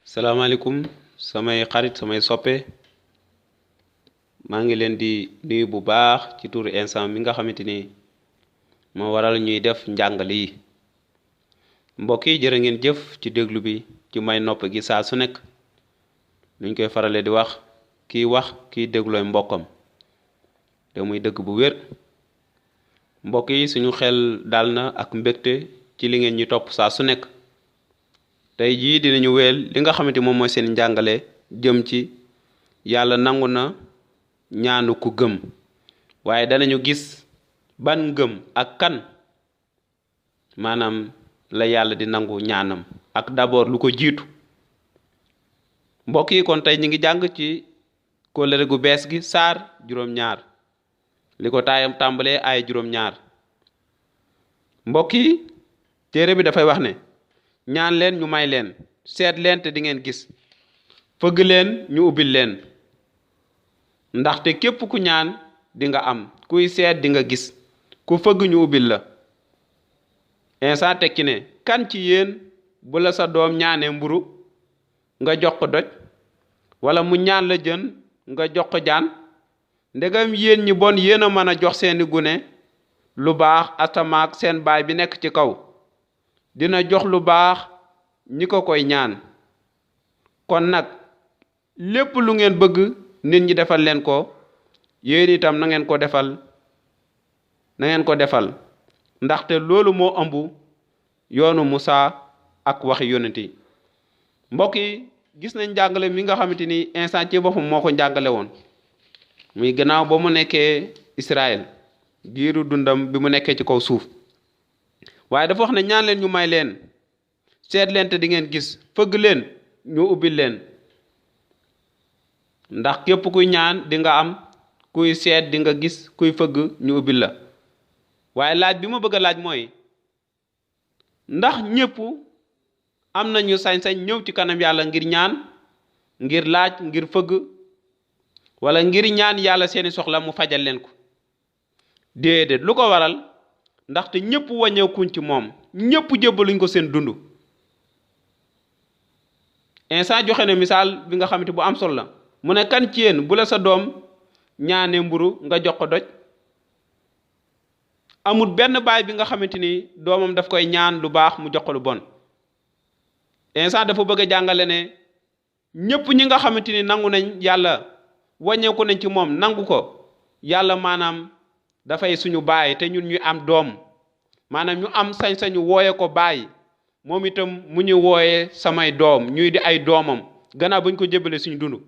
salaamaaleykum samay xarit samay soppe maa ngi leen di nuyu bu baax ci turu instant mi nga xamante ni moo waral ñuy def njàngale yi mbokk yi jërë ngeen jëf ci déglu bi ci may nopp gi saa su nekk nuñ koy farale di wax kiy déglooy mbokkam te muy dëgg bu wér mbokk yi suñu xel dal na ak mbégte ci li ngeen ñu topp saa su nekk tey jii dinañu wéel li nga xamante moom mooy seen njàngale jëm ci yàlla nangu na ñaanu ku gëm waaye danañu gis ban ngëm ak kan maanaam la yàlla di nangu ñaanam ak d'abord lu ko jiitu mbokk yi kon tey ñi ngi jàng ci kóllëre gu bees gi saar juróom-ñaar li ko taayam tàmbalee ay juróom-ñaar mbokk yi téere bi dafay wax ne ñaan leen ñu may leen seet leen te di ngeen gis fëgg leen ñu ubbil leen ndaxte képp ku ñaan di nga am kuy seet di nga gis ku fëgg ñu ubbil la Iisaa tekki ne kan ci yéen bu la sa doom ñaanee mburu nga jox ko doj wala mu ñaan la jën nga jox ko jaan ndegam yéen ñi bon yéen a mën a jox seeni gune lu baax asamaak seen baay bi nekk ci kaw dina jox lu baax ñi ko koy ñaan kon nag lépp lu ngeen bëgg nit ñi defal leen ko yéen itam na ngeen ko defal ndaxte loolu moo ëmb yoonu Musaa ak waxi yonent yi mbokk yi gis nañ njàngale mi nga xamante ni Iisaa ci boppam moo ko njàngale woon muy gannaaw ba mu nekkee Israël giiru dundam bi mu nekkee ci kaw suuf waaye dafa wax ne ñaan leen ñu may leen seet leen te di ngeen gis fëgg leen ñu ubbil leen ndax képp kuy ñaan di nga am kuy seet di nga gis kuy fëgg ñu ubbil la waaye laaj bi ma bëgg a laaj mooy ndax ñépp am nañu sañ-sañ ñëw ci kanam yàlla ngir ñaan ngir laaj ngir fëgg wala ngir ñaan yàlla seeni soxla mu fajal leen ko déedéet lu ko waral ndaxte ñépp wàññeekuñ ci moom ñépp jébbaluñ ko seen dund Iisaa joxe ne misaal bi nga xamante bu am solo la mu ne kan ci yéen bu la sa doom ñaane mburu nga jox ko doj amul benn baay bi nga xamante ni doomam daf koy ñaan lu baax mu jox ko lu bon Iisaa dafa bëgg a jàngale ne ñépp ñi nga xamante ni nangu nañ yàlla wàññeeku nañ ci moom nangu ko yàlla maanaam dafay suñu baay te ñun ñu am doom maanaam ñu am sañ-sañu wooye ko baay moom itam mu ñu wooye samay doom ñuy di ay doomam gannaaw buñ ko jébbale suñu dund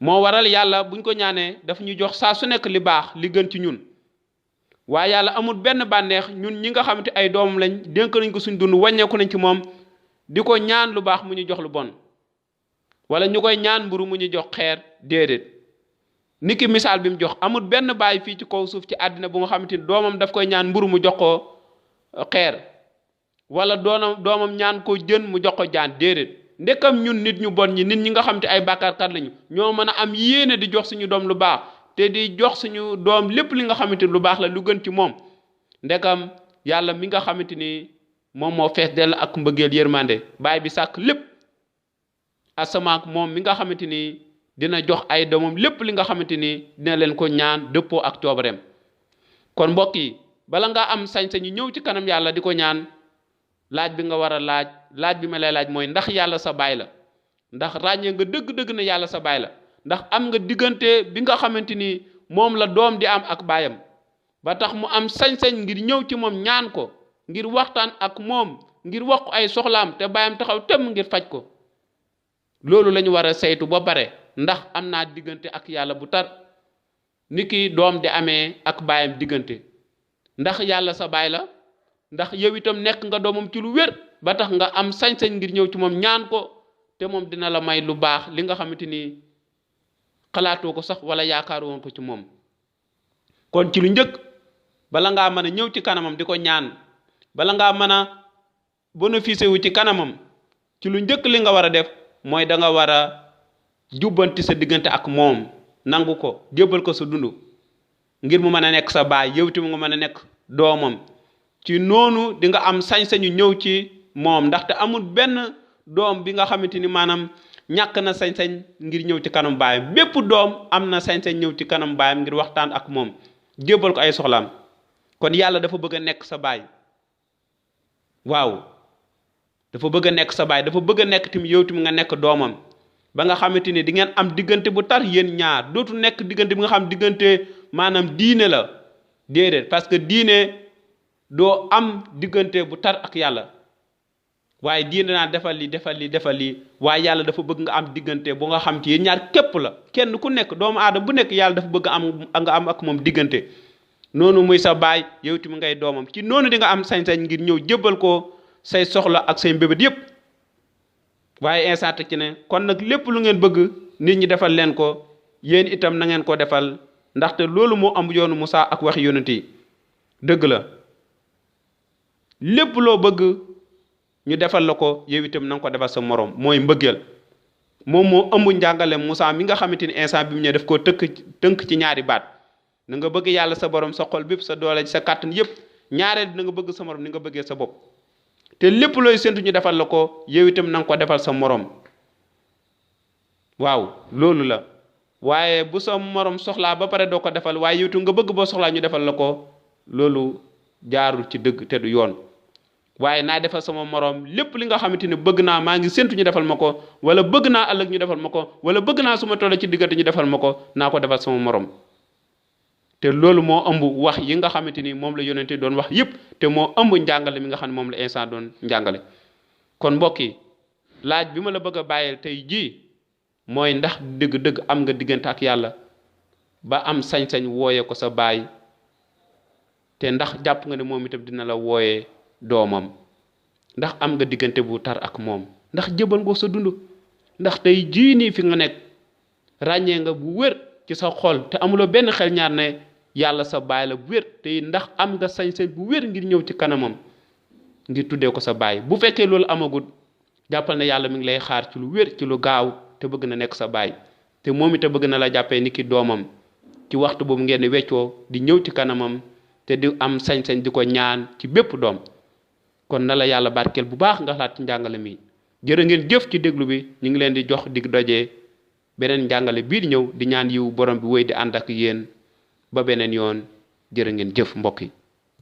moo waral yàlla buñ ko ñaanee daf ñu jox saa su nekk li baax li gën ci ñun waaye yàlla amul benn bànneex ñun ñi nga xamante ay doomam lañ dénk nañ ko suñu dund wàññeeku nañ ci moom di ko ñaan lu baax mu ñu jox lu bon wala ñu koy ñaan mburu mu ñu jox xeer déedéet niki misaal bi mu jox amul benn baay fii ci kaw suuf ci àddina bu nga xamante ni doomam daf koy ñaan mburu mu jox ko xeer wala doomam ñaan ko jën mu jox ko jaan déedéet ndekam ñun nit ñu bon ñi nit ñi nga xamante ay bàkkaarkat lañu ñoo mën a am yéene di jox suñu doom lu baax te di jox suñu doom lépp li nga xamante ni lu baax la lu gën ci moom ndekam yàlla mi nga xamante ni moom moo fees dell ak mbëggeel yërmande baay bi sàkk lépp asamaak moom mi nga xamante ni dina jox ay doomam lépp li nga xamante ni dina leen ko ñaan dëppoo ak coobareem kon mbokk yi bala nga am sañ-sañu ñëw ci kanam yàlla di ko ñaan laaj bi nga war a laaj bi ma lay laaj mooy ndax yàlla sa baay la ndax ràññee nga dëgg-dëgg na yàlla sa baay la ndax am nga diggante bi nga xamante ni moom la doom di am ak baayam ba tax mu am sañ-sañ ngir ñëw ci moom ñaan ko ngir waxtaan ak moom ngir wax ko ay soxlaam te baayam taxaw temm ngir faj ko loolu lañu war a saytu ba bare ndax am naa diggante ak yàlla bu tar niki doom di amee ak baayam diggante ndax yàlla sa baay la ndax yow itam nekk nga doomam ci lu wér ba tax nga am sañ-sañ ngir ñëw ci moom ñaan ko te moom dina la may lu baax li nga xamante ni xalaatoo ko sax wala yaakaaru woon ko ci moom kon ci lu njëkk bala ngaa mën a ñëw ci kanamam di ko ñaan bala ngaa mën a bénéficier wu ci kanamam ci lu njëkk li nga war a def mooy da nga war a jubbanti sa diggante ak moom nangu ko jébbal ko sa dund ngir mu mën a nekk sa baay yow itam nga mën a nekk doomam ci noonu di nga am sañ-sañu ñëw ci moom ndaxte amul benn doom bi nga xamante ni maanaam ñàkk na sañ-sañ ngir ñëw ci kanam baayam bépp doom am na sañ-sañ ñëw ci kanam baayam ngir waxtaan ak moom jébbal ko ay soxlaam kon yàlla dafa bëgg a nekk sa baay waaw dafa bëgg a nekk sa baay dafa bëgg a nekk tim yow tim nga nekk doomam ba nga xamante ni di ngeen am diggante bu tar yéen ñaar dootu nekk diggante bi nga xam diggante maanaam diine la déedéet parce que diine doo am diggante bu tar ak yàlla waaye diine naa defal li waaye yàlla dafa bëgg nga am diggante bu nga xam ci yéen ñaar képp la kenn ku nekk doomu aadama bu nekk yàlla dafa bëgg nga am ak moom diggante noonu muy sa baay yow tamit ngay doomam ci noonu di nga am sañ-sañ ngir ñëw jébbal ko say soxla ak say mbébét yépp waaye instant ci ne kon nag lépp lu ngeen bëgg nit ñi defal leen ko yéen itam na ngeen ko defal ndaxte loolu moo am yoonu Musaa ak waxi yonent yi dëgg la lépp loo bëgg ñu defal la ko yow itam na nga ko defal sa morom mooy mbëggeel moom moo ëmb njàngale Musaa mi nga xamante ni instant bi mu ñëw daf koo tënk ci ñaari baat na nga bëgg yàlla sa borom sa xol bépp sa doole sa kàttan yépp ñaareel na nga bëgg sa morom ni nga bëggee sa bopp te lépp looy séntu ñu defal la ko yow itam na nga ko defal sa morom waaw loolu la waaye bu sa morom soxlaa ba pare doo ko defal waaye yow itam nga bëgg boo soxlaa ñu defal la ko loolu jaarul ci dëgg te du yoon waaye naa defal sama morom lépp li nga xamante ni bëgg naa maa ngi séntu ñu defal ma ko wala bëgg naa ëllëg ñu defal ma ko wala bëgg naa su ma toll ci diggante ñu defal ma ko naa ko defal sama morom te loolu moo ëmb wax yi nga xamante ni moom la yonente doon wax yépp te moo ëmb njàngale mi nga xam ne moom la instant doon njàngale kon mbokk yi laaj bi ma la bëgg a bàyyil tey jii mooy ndax dëgg-dëgg am nga diggante ak yàlla ba am sañ-sañ wooye ko sa baay te ndax jàpp nga ne moom itam dina la wooye doomam ndax am nga diggante bu tar ak moom ndax jëbal nga sa dund ndax tey jii nii fi nga nekk ràññee nga bu wér ci sa xol te amuloo benn xel ñaar ne yàlla sa baay la bu wér te ndax am nga sañ-sañ bu wér ngir ñëw ci kanamam ngir tuddee ko sa baay bu fekkee loolu amagut jàppal ne yàlla mi ngi lay xaar ci lu wér ci lu gaaw te bëgg na nekk sa baay te moom itam bëgg na la jàppee ni ki doomam ci waxtu boobu ngeen di weccoo di ñëw ci kanamam te di am sañ-sañ di ko ñaan ci bépp doom kon na la yàlla barkeel bu baax nga xalaat ci njàngale mi jërë ngeen jëf ci déglu bi ñu ngi leen di jox dig dojee beneen njàngale bii di ñëw di ñaan yiw borom bi wéy di ànd ak yéen ba beneen yoon jërë ngeen jëf mbokk yi